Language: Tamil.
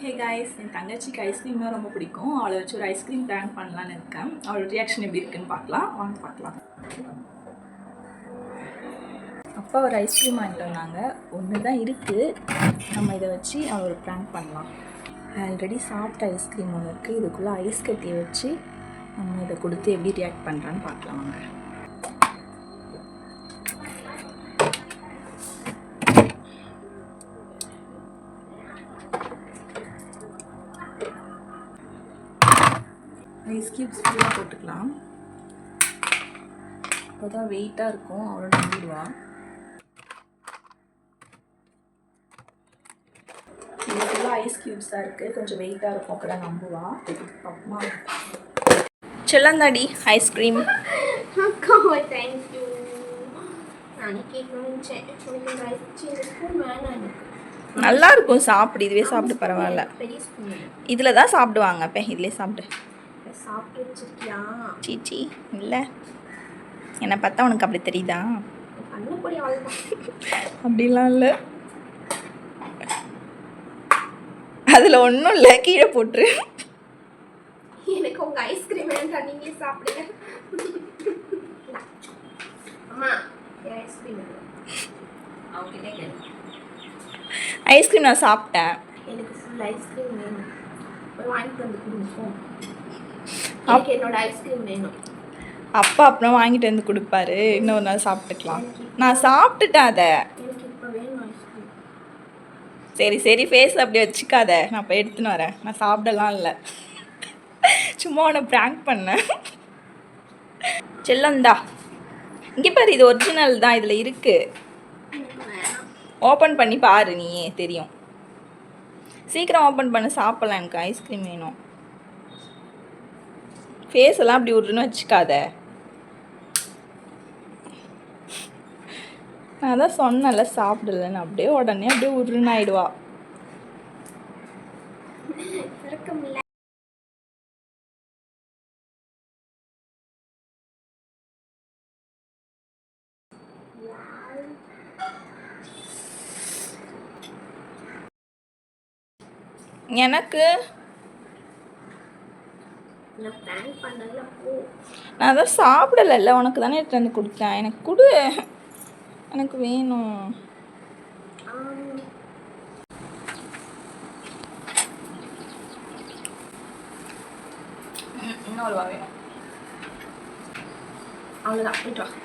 ஹே கைஸ், என் தங்கச்சிக்கு ஐஸ்கிரீம்னா ரொம்ப பிடிக்கும். அவளை வச்சு ஒரு ஐஸ்கிரீம் ப்ராங்க் பண்ணலான்னு இருக்கேன். அவளோட ரியாக்ஷன் எப்படி இருக்குன்னு பார்க்கலாம். வாங்க பார்க்கலாம். அப்பா ஒரு ஐஸ்கிரீம் வாங்கிட்டு வந்தாங்க. ஒன்று தான் இருக்குது. நம்ம இதை வச்சு அவளை ஒரு ப்ராங்க் பண்ணலாம். ஆல்ரெடி சாப்பிட்ட ஐஸ்கிரீம் ஒன்று இருக்குது. இதுக்குள்ளே ஐஸ் கட்டியை வச்சு நம்ம இதை கொடுத்து எப்படி ரியாக்ட் பண்ணுறான்னு பார்க்கலாம் வாங்க. ஐஸ் கியூப்ஸ் ஃபுல்லாக போட்டுக்கலாம். அப்போ தான் வெயிட்டாக இருக்கும், அவ்வளோ நம்பிடுவா. இது ஃபுல்லாக ஐஸ் கியூப்ஸாக இருக்குது, கொஞ்சம் வெயிட்டாக இருக்கும், அப்போ தான் நம்புவா. அம்மா செல்லந்தாடி ஐஸ்கிரீம். தேங்க்யூ. நான் நல்லா இருக்கும், சாப்பிடு. இதுவே சாப்பிட்டு பரவாயில்ல. இதில் தான் சாப்பிடுவாங்க. அப்போ இதிலே சாப்பிடு. சாப்பிட்டு வச்சிருக்கியா? சீச்சி இல்லை, என்னை பார்த்தா உனக்கு அப்படி தெரியுதா? அப்படிலாம் இல்லை, அதில் ஒன்றும் இல்லை, கீழே போட்டுரு. எனக்கு உங்க ஐஸ்கிரீம் வேண்டாம், நீங்களே சாப்பிடுங்க. அம்மா ஐஸ்கிரீம் ஐஸ்கிரீம் நான் சாப்பிட்டேன். எனக்கு ஃபுல் ஐஸ்கிரீம் வேணும், போய் வாங்கிட்டு வந்து கொடுப்போம். எனக்கு என்னோட ஐஸ்கிரீம் வேணும். அப்பா அப்புறம் வாங்கிட்டு வந்து கொடுப்பாரு, இன்னொரு நாள் சாப்பிட்டுக்கலாம். நான் சாப்பிட்டுட்டேன் அதை. எனக்கு இப்போ வேணும் ஐஸ்கிரீம். சரி சரி, ஃபேஸில் அப்படி வச்சுக்காத, நான் இப்போ எடுத்துன்னு வரேன். நான் சாப்பிடலாம் இல்லை, சும்மா உன்னை ப்ராங்க் பண்ணேன். செல்லந்தா இங்கே பாரு, இது ஒரிஜினல் தான், இதில் இருக்குது. ஓப்பன் பண்ணி பாரு, நீயே தெரியும். சீக்கிரம் ஓப்பன் பண்ண, சாப்பிட்லாம். எனக்கு ஐஸ்கிரீம் வேணும். ஃபேஸ் எல்லாம் அப்படி உருன்னு வச்சுக்காத. நான் தான் சொன்னல சாப்பிடலன்னு, அப்படியே உடனே அப்படியே உருன்னு ஆயிடுவா. எனக்கு நான் தான் சாப்பிடல, உனக்கு தானே எடுத்து வந்து கொடுத்தேன். எனக்கு கொடு, எனக்கு வேணும். இன்னொரு வேணும். அவ்வளோதான்.